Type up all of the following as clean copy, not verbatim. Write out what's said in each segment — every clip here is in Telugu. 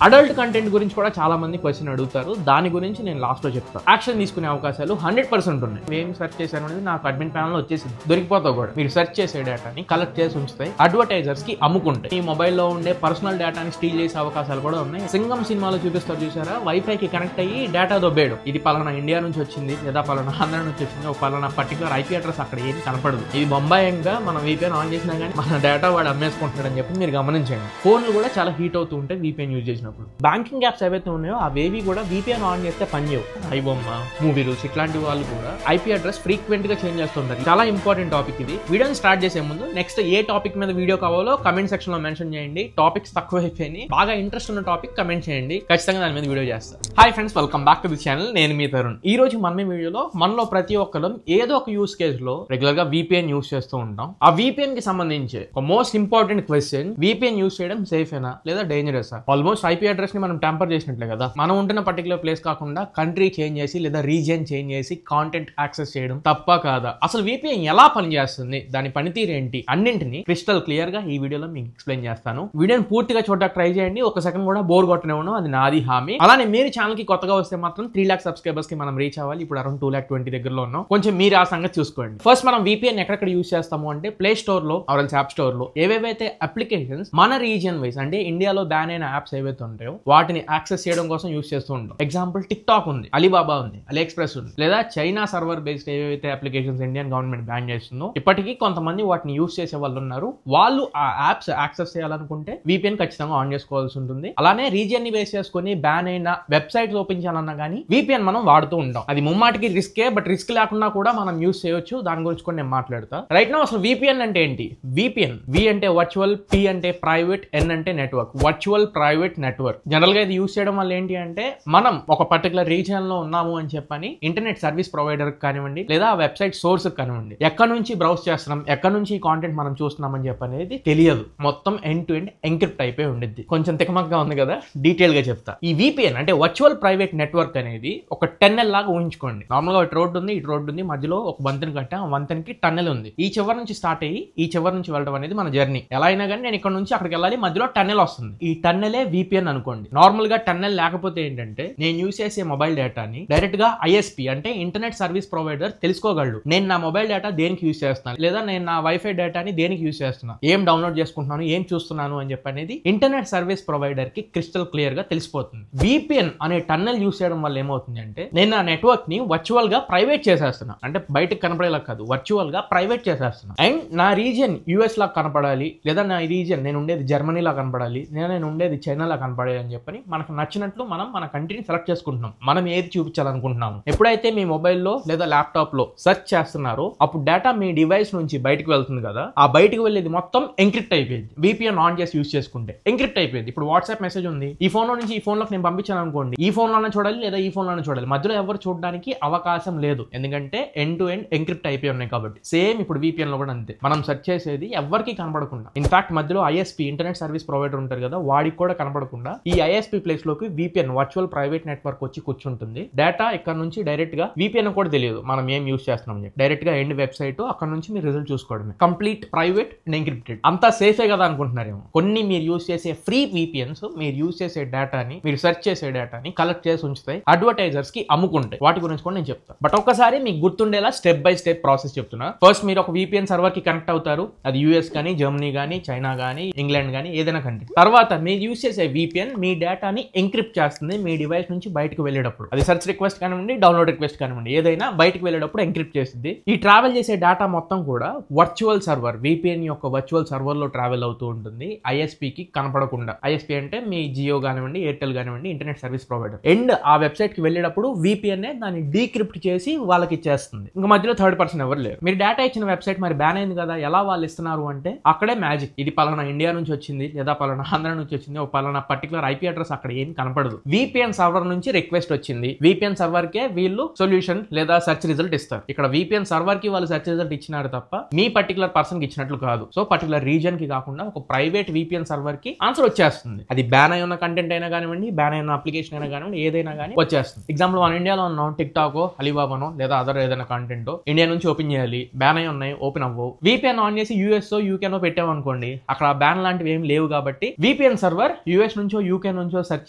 అడల్ట్ కంటెంట్ గురించి కూడా చాలా మంది క్వశ్చన్ అడుగుతారు. దాని గురించి నేను లాస్ట్ లో చెప్తాను. యాక్షన్ తీసుకునే అవకాశాలు 100% ఉన్నాయి. ఏం సెర్చ్ చేశాను అనేది నాకు అడ్మిన్ ప్యానల్ లో వచ్చేసింది, దొరికిపోతావు కూడా. మీరు సెర్చ్ చేసే డేటాని కలెక్ట్ చేసి ఉంచుతాయి, అడ్వర్టైజర్స్ కి అమ్ముకుంటాయి. ఈ మొబైల్లో ఉండే పర్సనల్ డేటాని స్టీల్ చేసే అవకాశాలు కూడా ఉన్నాయి. సింగం సినిమాలో చూపిస్తారు చూసారా, వైఫై కి కనెక్ట్ అయ్యి డేటా దొబ్బేయడం. ఇది పలానా ఇండియా నుంచి వచ్చింది లేదా పలానా ఆంధ్ర నుంచి వచ్చింది, ఒక పలానా పర్టికులర్ ఐపీ అడ్రస్ అక్కడ ఏం కనపడదు. ఇది బొంబాయంగా మనం వీపీఎన్ ఆన్ చేసినా కానీ మన డేటా వాడు అమ్మేసుకుంటున్నాడు అని చెప్పి మీరు గమనించండి. ఫోన్లు కూడా చాలా హీట్ అవుతూ ఉంటాయి వీపీఎన్ యూజ్ చేసినప్పుడు. బ్యాంకింగ్ యాప్స్ ఏవైతే ఉన్నాయో అవేవి కూడా వీపీఎన్ ఆన్ చేస్తే పనిచేయవు. ఐబొమ్మ, మూవీ రూల్స్ ఇట్లాంటి వాళ్ళు కూడా ఐపీ అడ్రస్ ఫ్రీక్వెంట్ గా చేంజ్ చేస్తుంటారు. చాలా ఇంపార్టెంట్ టాపిక్ ఇది. వీడియోని స్టార్ట్ చేసే ముందు నెక్స్ట్ ఏ టాపిక్ మీద వీడియో కావాలో కమెంట్ సెక్షన్ లో మెన్షన్ చేయండి. టాపిక్స్ తక్కువ అయిపోయి బాగా ఇంట్రెస్ట్ ఉన్న టాపిక్ కమెంట్ చేయండి, ఖచ్చితంగా దాని మీద వీడియో చేస్తాను. Hi friends, welcome back to the channel. నేను మీ తరుణ్. ఈ రోజు మన వీడియోలో మనలో ప్రతి ఒక్కరు ఏదో ఒక యూస్ కేస్ లో రెగ్యులర్ గా వీపీఎన్ యూస్ చేస్తూ ఉంటాం. ఆ వీపీఎన్ కి సంబంధించి ఒక most important question, VPN use చేయడం సేఫేనా లేదా డేంజరసా? ఆల్మోస్ట్ ఐపీ అడ్రస్ ని మనం టెంపర్ చేసినట్లే కదా. మనం ఉంటున్న పర్టికులర్ ప్లేస్ కాకుండా కంట్రీ చేంజ్ చేసి లేదా రీజియన్ చేంజ్ చేసి కాంటెంట్ యాక్సెస్ చేయడం తప్ప కాదా? అసలు వీపీఎన్ ఎలా పనిచేస్తుంది, దాని పనితీరు ఏంటి, అన్నింటినీ క్రిస్టల్ క్లియర్ గా ఈ వీడియోలో మీకు ఎక్స్ప్లెయిన్ చేస్తాను. వీడియోని పూర్తిగా చూడడానికి ట్రై చేయండి. ఒక సెకండ్ కూడా బోర్ కొట్టనే ఉన్నాం, అది నాది హామీ. అలానే మీరు ఛానల్ కి కొత్తగా వస్తే మాత్రం 3 lakh సబ్స్క్రైబర్స్ కి మనం రీచ్ అవ్వాలి. ఇప్పుడు అరౌండ్ 220 దగ్గరలో ఉన్నాం. కొంచెం మీరు ఆ సంగతి చూసుకోండి. ఫస్ట్ మనం వీపీఎన్ ఎక్కడెక్కడ యూస్ చేస్తాము అంటే ప్లే స్టోర్ లో ఆర్ యాప్ స్టోర్ లో ఏవేవైతే అప్లికేషన్స్ మన రీజియన్ వైజ్ అంటే ఇండియాలో బ్యాన్ అయిన యాప్స్ ఏవైతే ఉంటాయో వాటిని యాక్సెస్ చేయడం కోసం యూస్ చేస్తూ ఉంటాం. ఎగ్జాంపుల్ టిక్ టాక్ ఉంది, అలీబాబా ఉంది, అలీ ఎక్స్ప్రెస్ ఉంది, లేదా చైనా సర్వర్ బేస్డ్ ఏవైతే అప్లికేషన్స్ ఇండియన్ గవర్నమెంట్ బ్యాన్ చేస్తుందో ఇప్పటికీ కొంతమంది వాటిని యూస్ చేసే వాళ్ళు ఉన్నారు. వాళ్ళు ఆ యాప్స్ యాక్సెస్ చేయాలనుకుంటే వీపీఎన్ ఖచ్చితంగా ఆన్ చేసుకోవాల్సి ఉంటుంది. అలానే రీజియన్ ని బేస్ చేసుకుని బ్యాన్ అయిన వెబ్సైట్స్ ఓపెన్ చేయాలన్నా కానీ వీపీఎన్ మనం వాడుతూ ఉంటాం. అది ముమ్మాటికి రిస్కే, బట్ రిస్క్ లేకుండా కూడా మనం యూస్ చేయొచ్చు. దాని గురించి కూడా నేను మాట్లాడతా. రైట్ నౌ అసలు వీపీఎన్ అంటే ఏంటి? వీపీఎన్, వి అంటే వర్చువల్, పి అంటే ప్రైవేట్, ఎన్ అంటే network. Virtual private network. General గా ఇది యూస్ చేయడం వల్ల ఏంటి అంటే మనం ఒక పర్టికులర్ రీజియన్ లో ఉన్నాము అని చెప్పని ఇంటర్నెట్ సర్వీస్ ప్రొవైడర్ కానివ్వండి లేదా వెబ్సైట్ సోర్స్ కానివ్వండి, ఎక్కడ నుంచి బ్రౌజ్ చేస్తున్నాం, ఎక్కడ నుంచి ఈ కాంటెంట్ మనం చూస్తున్నాం అని చెప్పనేది తెలియదు. మొత్తం ఎండ్ టు ఎండ్ ఎంక్రిప్ట్ అయిపోయి ఉండిద్ది. కొంచెం తికమకగా ఉంది కదా, డీటెయిల్ గా చెప్తా. ఈ వీపీఎన్ అంటే వర్చువల్ ప్రైవేట్ నెట్వర్క్ అనేది ఒక టన్నెల్ లాగా ఊహించుకోండి. నార్మల్ గా ఇటు రోడ్డు ఉంది, ఇటు రోడ్డు ఉంది, మధ్యలో ఒక వంతెన కట్టాం, ఆ వంతెనకి టన్నెల్ ఉంది. ఈ చివరి నుంచి స్టార్ట్ అయ్యి ఈ చివరి నుంచి వెళ్ళడం అనేది మన జర్నీ. ఎలా అయినా కానీ నేను ఇక్కడ నుంచి అక్కడికి వెళ్ళాలి, మధ్యలో టన్నెల్ వస్తుంది. ఈ టన్నెలే వీపీఎన్ అనుకోండి. నార్మల్ గా టన్నెల్ లేకపోతే ఏంటంటే నేను యూస్ చేసే మొబైల్ డేటాని డైరెక్ట్ గా ఐఎస్పీ అంటే ఇంటర్నెట్ సర్వీస్ ప్రొవైడర్ తెలుసుకోగలడు. నేను నా మొబైల్ డేటా దేనికి యూస్ చేస్తున్నాను, లేదా నేను నా వైఫై డేటాని దేనికి యూస్ చేస్తున్నాను, ఏం డౌన్లోడ్ చేసుకుంటున్నాను, ఏం చూస్తున్నాను అని చెప్పి అనేది ఇంటర్నెట్ సర్వీస్ ప్రొవైడర్ కి క్రిస్టల్ క్లియర్ గా తెలిసిపోతుంది. వీపీఎన్ అనే టన్నెల్ యూస్ చేయడం వల్ల ఏమవుతుంది అంటే నేను నా నెట్వర్క్ ని వర్చువల్ గా ప్రైవేట్ చేసేస్తున్నా. అంటే బయటకు కనపడేలా కాదు, వర్చువల్ గా ప్రైవేట్ చేసేస్తున్నా. అండ్ నా రీజియన్ యూఎస్ లా కనపడాలి, లేదా నా రీజియన్ నేను ఉండేది జర్మనీలా కనపడాలి, నేను ఉండేది చైనాలా కనపడాలి అని చెప్పని మనకు నచ్చినట్లు మనం మన కంట్రీని సెలెక్ట్ చేసుకుంటున్నాం. మనం ఏది చూపించాలనుకుంటున్నాము. ఎప్పుడైతే మీ మొబైల్లో లేదా ల్యాప్టాప్ లో సెర్చ్ చేస్తున్నారో అప్పుడు డేటా మీ డివైస్ నుంచి బయటకు వెళ్తుంది కదా, ఆ బయటకు వెళ్ళేది మొత్తం ఎంక్రిప్ట్ అయిపోయింది. వీపీఎన్ ఆన్ చేసి యూస్ చేసుకుంటే ఎంక్రిప్ట్ అయిపోయింది. ఇప్పుడు వాట్సాప్ మెసేజ్ ఉంది, ఈ ఫోన్ లో నుంచి ఈ ఫోన్ లోకి నేను పంపించాను అనుకోండి, ఈ ఫోన్ లోనే చూడాలి లేదా ఈ ఫోన్ లోనే చూడాలి, మధ్యలో ఎవరు చూడడానికి అవకాశం లేదు. ఎందుకంటే ఎండ్ టు ఎండ్ ఎంక్రిప్ట్ అయిపోయి ఉన్నాయి కాబట్టి. సేమ్ ఇప్పుడు వీపీఎన్ లో కూడా అంతే. మనం సెర్చ్ చేసేది ఎవరికి కనపడకుండా, ఇన్ఫాక్ట్ మధ్యలో ఐఎస్పీ ఇంటర్నెట్ సర్వీస్ ప్రొవైడర్ ఉంటారు కదా, వాడికి కూడా కనపడకుండా ఈ ఐఎస్పీ ప్లేస్ లోకి వీపీఎన్ వర్చువల్ ప్రైవేట్ నెట్వర్క్ వచ్చి కూర్చుంటుంది. డేటా ఇక్కడ నుంచి డైరెక్ట్ గా వీపీఎన్ కూడా తెలియదు మనం ఏం యూస్ చేస్తున్నాం. డైరెక్ట్ గా ఎండ్ వెబ్సైట్, అక్కడ నుంచి మీరు రిజల్ట్ చూసుకోవడమే. Complete private and encrypted. అంతా సేఫే కదా అనుకుంటున్నారేమో. కొన్ని మీరు యూస్ చేసే ఫ్రీ వీపీఎన్స్ మీరు యూస్ చేసే డేటాని, మీరు సెర్చ్ చేసే డేటాని కలెక్ట్ చేసి ఉంచుతాయి, అడ్వర్టైజర్స్ కి అమ్ముకుంటాయి. వాటి గురించి కూడా నేను చెప్తాను. బట్ ఒక్కసారి మీకు గుర్తుండేలా స్టెప్ బై స్టెప్ ప్రాసెస్ చెప్తున్నా. ఫస్ట్ మీరు ఒక వీపీఎన్ సర్వర్ కి కనెక్ట్ అవుతారు. అది యూఎస్ కానీ, జర్మనీ కానీ, చైనా కానీ, ఇంగ్లాండ్ కానీ, ఏదైనా కంట్రీ. తర్వాత మీరు యూస్ చేసే వీపీఎన్ మీ డేటాని ఎంక్రిప్ట్ చేస్తుంది మీ డివైస్ నుంచి బయటకు వెళ్ళేటప్పుడు. అది సెర్చ్ రిక్వెస్ట్ కానివ్వండి, డౌన్లోడ్ రిక్వెస్ట్ కానివ్వండి, ఏదైనా బయటకు వెళ్ళేటప్పుడు ఎంక్రిప్ట్ చేస్తుంది. ఈ ట్రావెల్ చేసే డేటా మొత్తం కూడా వర్చువల్ సర్వర్, వీపీఎన్ యొక్క వర్చువల్ సర్వర్ లో ట్రావెల్ అవుతూ ఉంటుంది, ఐఎస్పీ కి కనపడకుండా. ఐఎస్పీ అంటే మీ జియో కానివ్వండి, ఎయిర్టెల్ కానివ్వండి, ఇంటర్నెట్ సర్వీస్ ప్రొవైడర్. అండ్ ఆ వెబ్సైట్ కి వెళ్ళేటప్పుడు వీపీఎన్ దాన్ని డీక్రిప్ట్ చేసి వాళ్ళకి ఇచ్చేస్తుంది. ఇంకా మధ్యలో థర్డ్ పర్సన్ ఎవరు లేరు. మీరు డేటా ఇచ్చిన వెబ్సైట్ మరి బ్యాన్ అయింది కదా, ఎలా వాళ్ళు ఇస్తున్నారు అంటే అక్కడే మ్యాజిక్. ఇది పలానా ఇండియా నుంచి వచ్చింది లేదా పలానా ఆంధ్ర నుంచి వచ్చింది, ఒక పలానా పర్టికులర్ ఐపీ అడ్రస్ అక్కడ ఏం కనపడదు. వీపీఎన్ సర్వర్ నుంచి రిక్వెస్ట్ వచ్చింది, వీపీఎన్ సర్వర్ కే వీళ్ళు సొల్యూషన్ లేదా సెర్చ్ రిజల్ట్ ఇస్తారు. ఇక్కడ వీపీఎన్ సర్వర్ కి వాళ్ళు సెర్చ్ రిజల్ట్ ఇచ్చినారు తప్ప మీ పర్టికులర్ పర్సన్ కి ఇచ్చినట్లు కాదు. సో పర్టికులర్ రీజియన్ కి కాకుండా ఒక ప్రైవేట్ వీపీఎన్ సర్వర్ కి ఆన్సర్ వచ్చేస్తుంది. అది బ్యాన్ అయి ఉన్న కంటెంట్ అయినా కానివ్వండి, బ్యాన్ అయిన అప్లికేషన్ అయినా కానివ్వండి, ఏదైనా కానీ వచ్చేస్తుంది. ఎగ్జాంపుల్ మన ఇండియాలో ఉన్నాం, టిక్ టాక్, అలీబాబానో లేదా అదర్ ఏదైనా కంటెంట్ ఇండియా నుంచి ఓపెన్ చేయాలి, బ్యాన్ అయి ఉన్నాయి, ఓపెన్ అవ్వవు. వీపీఎన్ ఆన్ చేసి యూఎస్ యూకేనో పెట్టామనుకోండి, అక్కడ బ్యాన్ లాంటివి ఏం లేవు కాబట్టి వీపీఎన్ సర్వర్ యూఎస్ నుంచి నుంచో యూకే నుంచో సెర్చ్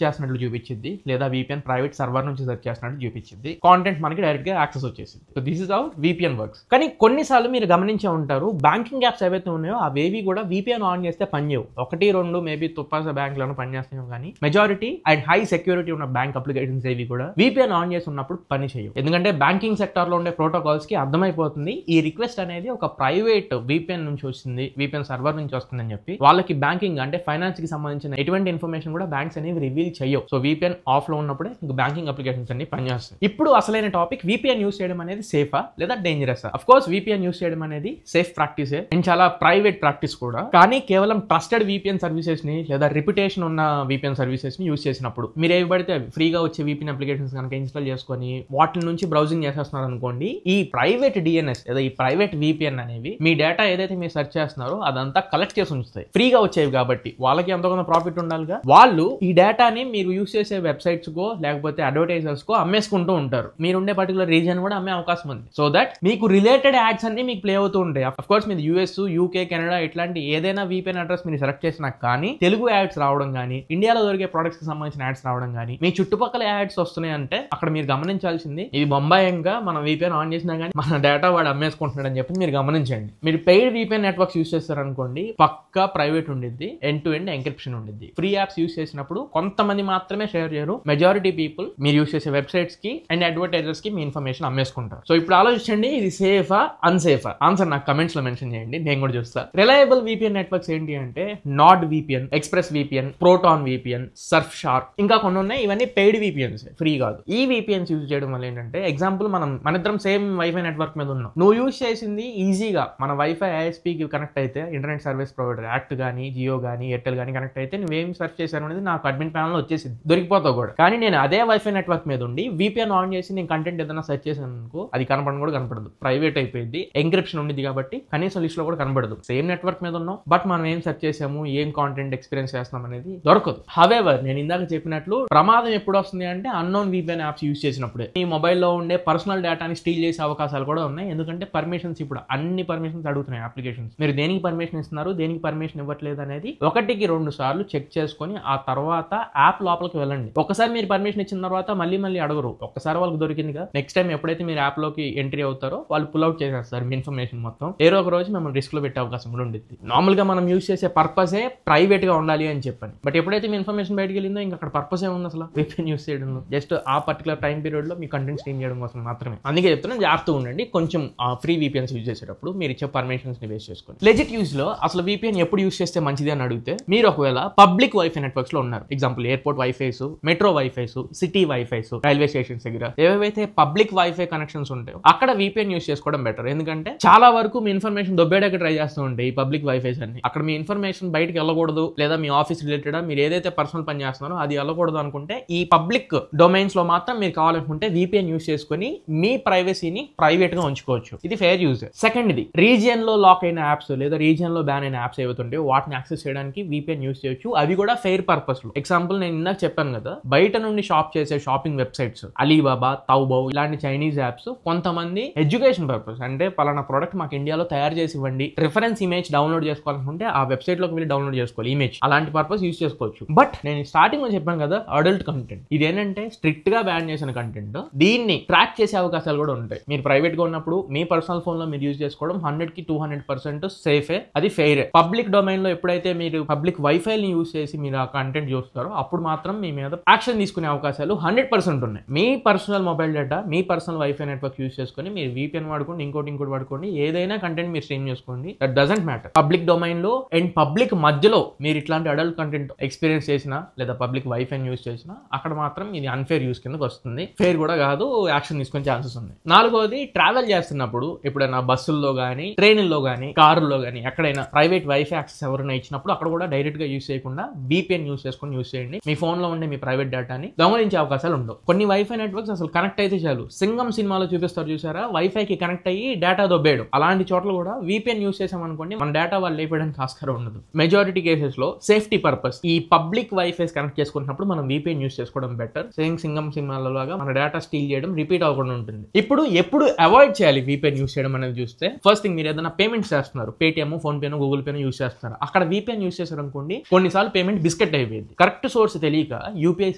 చేసినట్లు చూపించింది, లేదా VPN ప్రైవేట్ సర్వర్ నుంచి సెర్చ్ చేసినట్లు చూపించింది. కాంటెంట్ మనకి డైరెక్ట్ గా యాక్సెస్ వచ్చేసింది. So this is how VPN works. కానీ కొన్నిసార్లు మీరు గమనించే ఉంటారు, బ్యాంకింగ్ యాప్స్ ఏవైతే ఉన్నాయో అవేవి కూడా VPN ఆన్ చేస్తే పనిచేయవు. 1-2 మేబీ తుప్పాస బ్యాంకులను పనిచేస్తాయో కానీ మెజారిటీ అండ్ హై సెక్యూరిటీ ఉన్న బ్యాంక్ అప్లికేషన్స్ ఏవి కూడా VPN ఆన్ చేసి ఉన్నప్పుడు పని చేయవు. ఎందుకంటే బ్యాంకింగ్ సెక్టర్ లో ఉండే ప్రోటోకాల్స్ కి అర్థమైపోతుంది ఈ రిక్వెస్ట్ అనేది ఒక ప్రైవేట్ VPN నుంచి వస్తుంది, VPN సర్వర్ నుంచి వస్తుందని చెప్పి వాళ్ళకి బ్యాంకింగ్ అంటే ఫైనాన్స్ కి సంబంధించిన ఎటువంటి ఇన్ఫర్మేషన్ కూడా బ్యాంక్స్ అనేవి రివీల్ చేయవు. సో VPN ఆఫ్ లో ఉన్నప్పుడే బ్యాంకింగ్ అప్లికేషన్స్ అన్ని పనిచేస్తాయి. ఇప్పుడు అసలైన టాపిక్, VPN యూస్ చేయడం అనేది సేఫా లేదా డేంజరసా? అఫ్ కోర్స్ VPN యూస్ చేయడం అనేది సేఫ్ ప్రాక్టీసే అండ్ చాలా ప్రైవేట్ ప్రాక్టీస్ కూడా. కానీ కేవలం ట్రస్టెడ్ VPN సర్వీసెస్ ని లేదా రిప్యుటేషన్ ఉన్న VPN సర్వీసెస్ ని యూస్ చేసినప్పుడు మీరు ఏవి పడితే ఫ్రీగా వచ్చే VPN అప్లికేషన్స్ కనుక ఇన్స్టాల్ చేసుకొని వాటి నుంచి బ్రౌజింగ్ చేసేస్తున్నారు అనుకోండి, ఈ ప్రైవేట్ DNS లేదా ఈ ప్రైవేట్ VPN అనేవి మీ డేటా ఏదైతే మీరు సెర్చ్ చేస్తున్నారో అదంతా కలెక్ట్ చేసి ఉంచుతాయి. ఫ్రీగా వచ్చేవి కాబట్టి వాళ్ళకి ఎంతో కొంత ప్రాఫిట్ ఉండాలిగా. వాళ్ళు ఈ డేటాని మీరు యూస్ చేసే వెబ్సైట్స్ కో లేకపోతే అడ్వర్టైజర్స్ కో అమ్మేసుకుంటూ ఉంటారు. మీరుండే పర్టికులర్ రీజన్ కూడా అమ్మే అవకాశం ఉంది. సో దట్ మీకు రిలేటెడ్ యాడ్స్ అన్ని మీకు ప్లే అవుతూ ఉంటాయి. అఫ్ కోర్స్ మీరు US, UK, కెనడా ఇట్లాంటి ఏదైనా VPN అడ్రస్ మీరు సెలెక్ట్ చేసినా కానీ తెలుగు యాడ్స్ రావడం కానీ, ఇండియాలో దొరికే ప్రొడక్ట్స్ కి సంబంధించిన యాడ్స్ రావడం కానీ, మీ చుట్టుపక్కల యాడ్స్ వస్తున్నాయి అంటే అక్కడ మీరు గమనించాల్సింది ఇది బొంబాయంగా మనం VPN ఆన్ చేసినా కానీ మన డేటా వాడు అమ్మేసుకుంటున్నాడు అని చెప్పి మీరు గమనించండి. మీరు పెయిడ్ VPN నెట్వర్క్స్ యూస్ చేస్తారనుకోండి, పక్కా ప్రైవేట్ ఉండిద్ది, ఎండ్ టు ఎండ్ ఎంక్రిప్షన్ ఉండిద్ది. ఫ్రీ యాప్స్ యూస్ చేసినప్పుడు కొంతమంది మాత్రమే షేర్ చేయరు, మెజారిటీ పీపుల్ మీరు యూస్ చేసే వెబ్సైట్స్ కి అండ్ అడ్వర్టైజర్స్ కి మీ ఇన్ఫర్మేషన్ అమ్మేసుకుంటారు. సో ఇప్పుడు ఆలోచించండి, ఇది సేఫా అన్సేఫా? ఆన్సర్ నాకు కమెంట్స్ లో మెన్షన్ చేయండి, నేను కూడా చూస్తా. రిలయబుల్ VPN నెట్వర్క్స్ ఏంటి అంటే Nord VPN, Express VPN, Proton VPN, Surfshark, ఇంకా కొన్ని ఉన్నాయి. ఇవన్నీ పెయిడ్ VPNs, ఫ్రీ కాదు. ఈ VPNs యూజ్ చేయడం వల్ల ఏంటంటే, ఎగ్జాంపుల్ మన ఇద్దరం సేమ్ వైఫై నెట్వర్క్ మీద ఉన్నాం. నువ్వు యూజ్ చేసింది ఈజీగా మన వైఫై ISP కి కనెక్ట్ అయితే, ఇంటర్నెట్ సర్వీస్ ప్రొవైడర్ యాక్ట్ కానీ, జియో కానీ, ఎయిర్టెల్ కానీ కనెక్ట్ అయితే నువ్వేం సర్చ్ చేశాను అనేది నాకు అడ్మిన్ ప్యానల్ లో వచ్చేసింది, దొరికిపోతావు కూడా. కానీ నేను అదే వైఫై నెట్వర్క్ మీద ఉండి VPN ఆన్ చేసి నేను కంటెంట్ ఏదైనా సెర్చ్ చేశాను అనుకో, అది కనపడను కూడా కనపడదు, ప్రైవేట్ అయిపోయింది, ఎంక్రిప్షన్ ఉండేది కాబట్టి కనీసం లిస్ట్ లో కూడా కనపడదు. సేమ్ నెట్వర్క్ మీద ఉన్నాం, బట్ మనం ఏం సెర్చ్ చేసాము, ఏం కాంటెంట్ ఎక్స్పీరియన్స్ చేస్తున్నాం అనేది దొరకదు. హవెవర్ నేను ఇందాక చెప్పినట్లు ప్రమాదం ఎప్పుడు వస్తుంది అంటే అన్నోన్ VPN యాప్స్ యూజ్ చేసినప్పుడే. ఈ మొబైల్లో ఉండే పర్సనల్ డేటాని స్టీల్ చేసే అవకాశాలు కూడా ఉన్నాయి. ఎందుకంటే పర్మిషన్స్ ఇప్పుడు అన్ని పర్మిషన్స్ అడుగుతున్నాయి అప్లికేషన్స్. మీరు దేనికి పర్మిషన్ ఇస్తున్నారు, దేనికి పర్మిషన్ ఇవ్వట్లేదు అనేది 1-2 సార్లు చెక్ చేసుకొని ఆ తర్వాత యాప్ లోపలికి వెళ్ళండి. ఒకసారి మీరు పర్మిషన్ ఇచ్చిన తర్వాత మళ్ళీ అడగరు. ఒక్కసారి వాళ్ళకి దొరికిందిగా, నెక్స్ట్ టైం ఎప్పుడైతే మీరు యాప్ లోకి ఎంట్రీ అవుతారో వాళ్ళు పుల్ అవుట్ చేసేస్తారు మీ ఇన్ఫర్మేషన్ మొత్తం. ఏదో ఒక రోజు మిమ్మల్ని రిస్క్ లో పెట్టే అవకాశం కూడా ఉంటుంది. నార్మల్ గా మనం యూజ్ చేసే పర్పసే ప్రైవేట్ గా ఉండాలి అని చెప్పని, బట్ ఎప్పుడైతే మీ ఇన్ఫర్మేషన్ బయటకు వెళ్ళిందో ఇంకా అక్కడ పర్పస్ ఏముంది అసలు VPN యూస్ చేయడంలో? జస్ట్ ఆ పర్టికులర్ టైం పీరియడ్ లో మీ కంటెంట్ స్ట్రీమ్ చేయడం కోసం మాత్రమే. అందుకే చెప్తున్నాను, జాగ్రత్తగా ఉండండి. కొంచెం ఫ్రీ VPNs యూజ్ చేసేటప్పుడు మీరు ఇచ్చే పర్మిషన్స్ ని బేస్ చేసుకోండి. లెజిట్ యూజ్ లో అసలు VPN ఎప్పుడు యూజ్ చేస్తే మంచిది అని అడిగితే, మీరు ఒకవేళ పబ్లిక్ వైఫై నెట్వర్క్స్ లో ఉన్నారు, example airport Wi-Fis, metro Wi-Fis, city Wi-Fis, railway stations దగ్గర ఏవైతే పబ్లిక్ వైఫై కనెక్షన్స్ ఉంటాయో అక్కడ VPN యూజ్ చేసుకోవడం బెటర్. ఎందుకంటే చాలా వరకు మీ ఇన్ఫర్మేషన్ దొబ్బేయడానికి ట్రై చేస్తూ ఉంటాయి ఈ పబ్లిక్ వైఫైస్ అన్ని. అక్కడ మీ ఇన్ఫర్మేషన్ బయటకి వెళ్ళకూడదు, లేదా మీ ఆఫీస్ రిలేటెడ్ మీరు ఏదైతే పర్సనల్ పని చేస్తున్నారో అది వెళ్ళకూడదు అనుకుంటే ఈ పబ్లిక్ డొమైన్స్ లో మాత్రం మీరు కావాలనుకుంటే VPN యూజ్ చేసుకుని మీ ప్రైవసీని ప్రైవేట్ గా ఉంచుకోవచ్చు. ఇది ఫెయిర్ యూజ్. సెకండ్, ఇది రీజియన్ లో లాక్ అయిన యాప్స్ లేదా రీజియన్ లో బ్యాన్ అయిన యాప్స్ ఏవైతుంటాయో వాటిని యాక్సెస్ చేయడానికి VPN యూజ్ చేయొచ్చు. అవి కూడా ఫెయిర్ పర్పస్ లో. ఎగ్జాంపుల్ నేను ఇందాక చెప్పాను కదా, బయట నుండి షాప్ చేసే షాపింగ్ వెబ్సైట్స్, అలీబాబా, తౌబౌ ఇలాంటి చైనీస్ యాప్స్ కొంతమంది ఎడ్యుకేషన్ పర్పస్ అంటే పలానా ప్రోడక్ట్ మాకు ఇండియాలో తయారు చేసి ఇవ్వండి, రిఫరెన్స్ ఇమేజ్ డౌన్లోడ్ చేసుకోవాలనుకుంటే ఆ వెబ్సైట్ లోకి వెళ్ళి డౌన్లోడ్ చేసుకోవాలి ఇమేజ్, అలాంటి పర్పస్ యూజ్ చేసుకోవచ్చు. బట్ నేను స్టార్టింగ్ లో చెప్పాను కదా, అడల్ట్ కంటెంట్ ఇదేంటంటే స్ట్రిక్ట్ గా బ్యాన్ చేసిన కంటెంట్, దీన్ని ట్రాక్ చేసే అవకాశాలు కూడా ఉంటాయి. మీరు ప్రైవేట్ గా ఉన్నప్పుడు మీ పర్సనల్ ఫోన్ లో మీరు యూజ్ చేసుకోవడం 100-200% సేఫే, అది ఫెయిరే. పబ్లిక్ డొమైన్ లో ఎప్పుడైతే మీరు పబ్లిక్ వైఫై ని యూజ్ చేసి మీరు ఆ కంటెంట్ చూస్తారో అప్పుడు మాత్రం మీ మీద యాక్షన్ తీసుకునే అవకాశాలు 100% ఉన్నాయి. మీ పర్సనల్ మొబైల్ డేటా, మీ పర్సనల్ వైఫై నెట్వర్క్ యూజ్ చేసుకుని మీరు VPN వాడుకోండి, ఇంకోటి వాడుకోండి, ఏదైనా కంటెంట్ మీరు స్ట్రీమ్ చేసుకోండి, that doesn't matter. Public domain లో అండ్ పబ్లిక్ మధ్యలో మీరు ఇట్లాంటి అడల్ట్ కంటెంట్ ఎక్స్పీరియన్స్ చేసినా లేదా పబ్లిక్ వైఫై యూజ్ చేసినా అక్కడ మాత్రం ఇది అన్ఫేర్ యూజ్ కిందకి వస్తుంది. ఫెయిర్ కూడా కాదు, యాక్షన్ తీసుకునే ఛాన్సెస్ ఉంది. నాలుగోది, ట్రావెల్ చేస్తున్నప్పుడు ఎప్పుడైనా బస్సుల్లో కానీ, ట్రైన్లో కానీ, కారుల్లో కానీ ఎక్కడైనా ప్రైవేట్ వైఫై యాక్సెస్ ఎవరైనా ఇచ్చినప్పుడు అక్కడ కూడా డైరెక్ట్ గా యూజ్ చేయకుండా VPN యూజ్ చేసుకుని యూజ్ చేయండి. మీ ఫోన్ లో ఉండే మీ ప్రైవేట్ డేటాని దొంగలించే అవకాశాలు ఉండవు. కొన్ని వైఫై నెట్వర్క్స్ అసలు కనెక్ట్ అయితే చాలు, సింగం సినిమాలో చూపిస్తారు చూసారా, వైఫై కి కనెక్ట్ అయ్యి డేటా దొబ్బేయడం, అలాంటి చోట్ల కూడా VPN యూజ్ చేసామనుకోండి మన డేటా వాళ్ళు లేపడానికి ఆస్కారం ఉండదు. మెజారిటీ కేసెస్ లో సేఫ్టీ పర్పస్ ఈ పబ్లిక్ వైఫైస్ కనెక్ట్ చేసుకున్నప్పుడు మనం VPN యూజ్ చేసుకోవడం బెటర్. సింగం సినిమాలో లాగా మన డేటా స్టీల్ చేయడం రిపీట్ అవ్వకుండా ఉంటుంది. ఇప్పుడు ఎప్పుడు అవాయిడ్ చేయాలి VPN యూజ్ చేయడం అనేది చూస్తే, ఫస్ట్ థింగ్, మీరు ఏదైనా పేమెంట్స్ చేస్తున్నారు, పేటిఎం, ఫోన్ పేను, గూగుల్ పేను యూజ్ చేస్తున్నారు, అక్కడ VPN యూజ్ చేశారు అనుకోండి, కొన్నిసార్లు పేమెంట్ బిస్కెట్ రీసెట్ అయిపోయింది. కరెక్ట్ సోర్స్ తెలియక యూపీఐ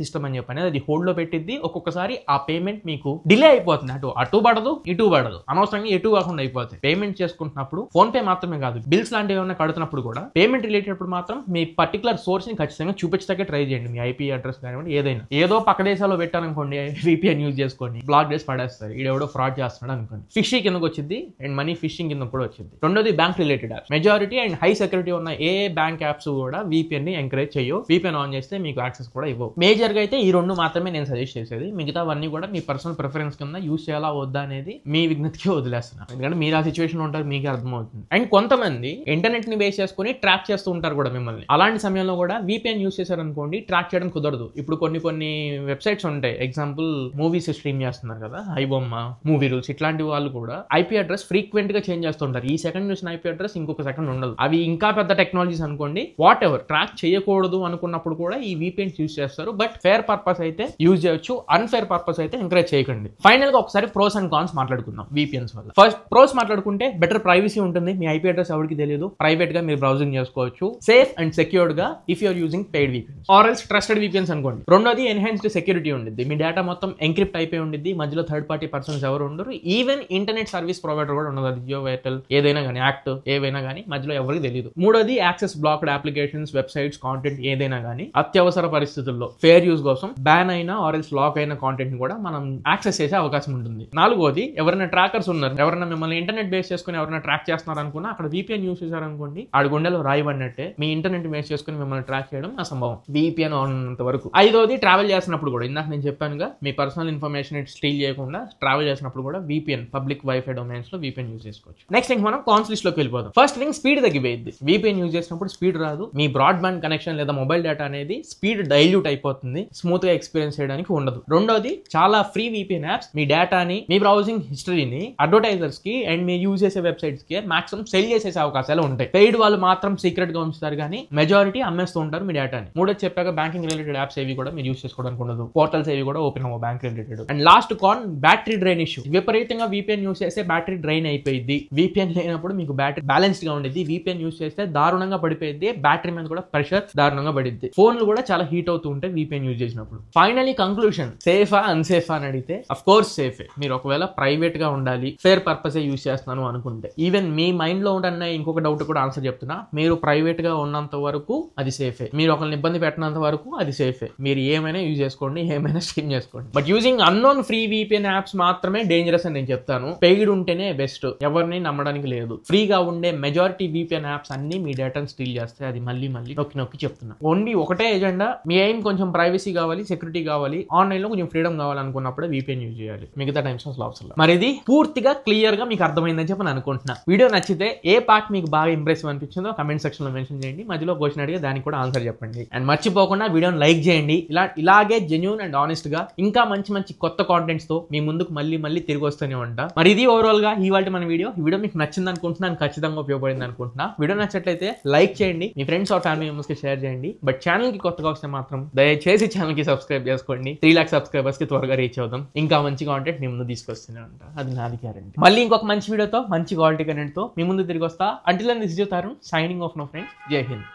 సిస్టమ్ అని చెప్పని అది హోల్డ్ లో పెట్టిద్ది. ఒక్కొక్కసారి ఆ పేమెంట్ మీకు డిలే అయిపోతుంది. అటు పడదు ఇటు పడదు, అనవసరంగా ఎటు కాకుండా అయిపోతుంది. పేమెంట్ చేసుకుంటున్నప్పుడు ఫోన్ పే మాత్రమే కాదు, బిల్స్ లాంటివి ఏమైనా కడుతున్నప్పుడు కూడా పేమెంట్ రిలేటెడ్ మాత్రం మీ పర్టికులర్ సోర్స్ ని ఖచ్చితంగా చూపించడానికి ట్రై చేయండి. మీ ఐపీ అడ్రస్ కానివ్వండి ఏదైనా. ఏదో పక్క దేశాల్లో పెట్టారనుకోండి, VPN యూజ్ చేసుకోండి, బ్లాక్ చేసి పడేస్తారు. ఈడెవడో ఫ్రాడ్ చేస్తున్నాడు అనుకోండి. ఫిషింగ్ కిందకు వచ్చింది అండ్ మనీ ఫిషింగ్ కింద కూడా వచ్చింది. రెండోది bank related apps. Majority and high security ఉన్న ఏ బ్యాంక్ యాప్స్ కూడా VPN ని ఎంకరేజ్ చేయవు. VPN ఆన్ చేస్తే మీకు యాక్సెస్ కూడా ఇవ్వవు. మేజర్ గా అయితే ఈ రెండు మాత్రమే నేను సజెస్ట్ చేసేది. మిగతావన్నీ కూడా మీ పర్సనల్ ప్రిఫరెన్స్ కింద యూజ్ చేయాలా వద్దా అనేది మీ విజ్ఞతకి వదిలేస్తున్నా. ఎందుకంటే మీరు ఆ సిచ్యువేషన్ ఉంటారు, మీకే అర్థమవుతుంది. అండ్ కొంతమంది ఇంటర్నెట్ ని బేస్ చేసుకుని ట్రాక్ చేస్తూ ఉంటారు కూడా మిమ్మల్ని. అలాంటి సమయంలో కూడా VPN యూజ్ చేశారనుకోండి, ట్రాక్ చేయడం కుదరదు. ఇప్పుడు కొన్ని వెబ్సైట్స్ ఉంటాయి, ఎగ్జాంపుల్ మూవీస్ స్ట్రీమ్ చేస్తున్నారు కదా, ఐబొమ్మ, మూవీ రూల్స్, ఇట్లాంటి వాళ్ళు కూడా IP అడ్రస్ ఫ్రీక్వెంట్ గా చేంజ్ చేస్తుంటారు. ఈ సెకండ్ చూసిన IP అడ్రస్ ఇంకొక సెకండ్ ఉండదు. అవి ఇంకా పెద్ద టెక్నాలజీస్ అనుకోండి. వాట్ ఎవర్ ట్రాక్ చేయకూడదు అనుకున్నప్పుడు కూడా ఈ VPN యూజ్ చేస్తారు. బట్ ఫేర్ పర్పస్ అయితే యూజ్ చేయొచ్చు, అన్ఫేర్ పర్పస్ అయితే ఎంకరేజ్ చేయకండి. ఫైనల్ గా ఒకసారి ప్రోస్ అండ్ కాన్స్ మాట్లాడుకుందాం VPNs వల్ల. ఫస్ట్ ప్రోస్ మాట్లాడుకుంటే బెటర్ ప్రైవసీ ఉంటుంది. మీ IP అడ్రస్ ఎవరికి తెలియదు, ప్రైవేట్ గా మీరు బ్రౌజింగ్ చేసుకోవచ్చు, సేఫ్ అండ్ సెక్యూర్డ్ గా if you're using paid VPNs or else trusted VPNs అనుకోండి. రెండోది ఎన్హాన్స్డ్ సెక్యూరిటీ ఉంటుంది. మీ డేటా మొత్తం ఎన్క్రిప్ట్ అయిపోయి ఉంటుంది, మధ్యలో థర్డ్ పార్టీ పర్సన్స్ ఎవరు ఉండరు. ఈవెన్ ఇంటర్నెట్ సర్వీస్ ప్రొవైడర్ కూడా ఉండదు. అది జియో, ఎయిర్టెల్ ఏదైనా కానీ, యాక్ట్ ఏవైనా కానీ మధ్యలో ఎవరికి తెలియదు. మూడోది access blocked applications, websites, content ఏదైనా కానీ అత్యవసర పరిస్థితుల్లో ఫేర్ యూజ్ కోసం బ్యాన్ అయినా ఆర్ ఎల్స్ లాక్ అయిన కాంటెంట్ ని కూడా మనం యాక్సెస్ చేసే అవకాశం ఉంటుంది. నాలుగోది ఎవరైనా ట్రాకర్స్ ఉన్నారు, ఎవరైనా మిమ్మల్ని ఇంటర్నెట్ బేస్ చేసుకుని ఎవరైనా ట్రాక్ చేస్తున్నారు అనుకున్నా అక్కడ VPN యూజ్ చేశారనుకోండి, ఆడి గుండెలో రాయబడినట్టే. మీ ఇంటర్నెట్ బేస్ చేసుకుని మిమ్మల్ని ట్రాక్ చేయడం అసంభవం VPN ఆన్ ఉన్నంత వరకు. ఐదోది ట్రావెల్ చేసినప్పుడు కూడా, ఇందాక నేను చెప్పానుగా, మీ పర్సనల్ ఇన్ఫర్మేషన్ స్టీల్ చేయకుండా ట్రావెల్ చేసినప్పుడు కూడా VPN పబ్లిక్ వైఫై డొమైన్స్ లో VPN యూజ్ చేసుకోవచ్చు. నెక్స్ట్ థింగ్ మనం కాన్స్ లిస్ట్ లోకి వెళ్ళిపోదాం. ఫస్ట్ థింగ్ స్పీడ్ తగ్గిపోయింది. VPN యూజ్ చేసినప్పుడు స్పీడ్ రాదు. మీ బ్రాడ్బ్యాండ్ కనెక్షన్ లేదా మొబైల్ డేటా అనేది స్పీడ్ డైల్యూట్ అయిపోతుంది, స్మూత్ గా ఎక్స్పీరియన్స్ చేయడానికి ఉండదు. రెండోది చాలా ఫ్రీ VPN యాప్స్ మీ డేటాని, మీ బ్రౌజింగ్ హిస్టరీని అడ్వర్టైజర్స్ కి అండ్ మీరు యూజ్ చేసే వెబ్సైట్స్ కి మాక్సిమం సెల్ చేసే అవకాశాలు ఉంటాయి. పెయిడ్ వాళ్ళు మాత్రం సీక్రెట్ గా ఉంచుతారు కానీ మెజారిటీ అమ్మేస్తూ ఉంటారు మీ డేటాని. మూడోది చెప్పాక బ్యాంకింగ్ రిలేటెడ్ యాప్స్ ఏవి కూడా మీరు యూజ్ చేసుకోవడానికి ఉండదు. పోర్టల్స్ ఏవి కూడా ఓపెన్ అవ్వ bank related. And last con battery drain issue. విపరీతంగా VPN యూజ్ చేస్తే బ్యాటరీ డ్రైన్ అయిపోయింది. VPN లేనప్పుడు మీకు బ్యాటరీ బ్యాలెన్స్డ్ గా ఉండేది. VPN యూజ్ చేస్తే దారుణంగా పడిపోయింది. బ్యాటరీ మీద కూడా ప్రెషర్ దారుణంగా పడిద్ది. ఫోన్లు కూడా చాలా హీట్ అవుతూ ఉంటాయి VPN యూజ్ చేసినప్పుడు. ఫైనలీ కంక్లూషన్, సేఫా అన్సేఫా అని అడిగితే అఫ్ కోర్స్ సేఫే. మీరు ఒకవేళ ప్రైవేట్ గా ఉండాలి, ఫేర్ పర్పస్ యూజ్ చేస్తున్నాను అనుకుంటే, ఈవెన్ మీ మైండ్ లో ఉన్న ఇంకొక డౌట్ కూడా ఆన్సర్ చెప్తున్నా, మీరు ప్రైవేట్ గా ఉన్నంత వరకు అది సేఫే. మీరు ఒకరిని ఇబ్బంది పెట్టినంత వరకు అది సేఫే. మీరు ఏమైనా యూజ్ చేసుకోండి, ఏమైనా స్ట్రీమ్ చేసుకోండి. But using unknown free VPN apps మాత్రమే డేంజరస్ అని నేను చెప్తాను. పెయిడ్ ఉంటేనే బెస్ట్, ఎవరిని నమ్మడానికి లేదు. ఫ్రీగా ఉండే మెజారిటీ VPN యాప్స్ అన్ని మీ డేటాను స్టీల్ చేస్తాయి. అది మళ్ళీ నొక్కి చెప్తున్నా. ఓన్లీ ఒకటే ఎజెండా, మీ ఎయిమ్ కొంచెం ప్రైవసీ కావాలి, సెక్యూరిటీ కావాలి, ఆన్లైన్ లో కొంచెం ఫ్రీడమ్ కావాలనుకున్నప్పుడే VPN యూజ్ చేయాలి. మిగతా టైమ్స్ అసలు అవసరం. మరి ఇది పూర్తిగా క్లియర్ గా మీకు అర్థమైందని చెప్పి నేను అనుకుంటున్నా. వీడియో నచ్చితే ఏ పార్ట్ మీకు బాగా ఇంప్రెసివ్ అనిపించిందో కమెంట్ సెక్షన్ లో మెన్షన్ చేయండి. మధ్యలో క్వశ్చన్ అడిగి దానికి కూడా ఆన్సర్ చెప్పండి. అండ్ మర్చిపోకుండా వీడియోని లైక్ చేయండి. ఇలాగే జెన్యూన్ అండ్ ఆనెస్ట్ గా ఇంకా మంచి కొత్త కాంటెంట్స్ తో మీ ముందుకు మళ్ళీ తిరిగి వస్తూనే ఉంటా. మరి ఇది ఓవరాల్ గా ఇవాళ మన వీడియో. ఈ వీడియో మీకు నచ్చింది అనుకుంటున్నాను, ఖచ్చితంగా ఉపయోగపడింది అనుకుంటున్నా. వీడియో నచ్చట్లయితే లైక్ చేయండి, మీ ఫ్రెండ్స్ ఆర్ ఫ్యామిలీ మెంబర్స్ కి షేర్ చేయండి. బట్ ఛానల్ కి కొత్తగా వస్తే మాత్రం దయచేసి ఛానల్ కి సబ్స్క్రైబ్ చేసుకోండి. 3 lakhs సబ్స్క్రైబర్స్ కి త్వరగా రీచ్ అవుదాం. ఇంకా మంచి కాంటెంట్ మీ ముందు తీసుకొస్తూనే ఉంటా, అది నాది గ్యారెంటీ. మళ్ళీ ఇంకొక మంచి వీడియోతో, మంచి క్వాలిటీ కంటెంట్ తో మీ ముందు తిరిగి వస్తా. Until then this is your Tarun signing off no friends. Jai Hind.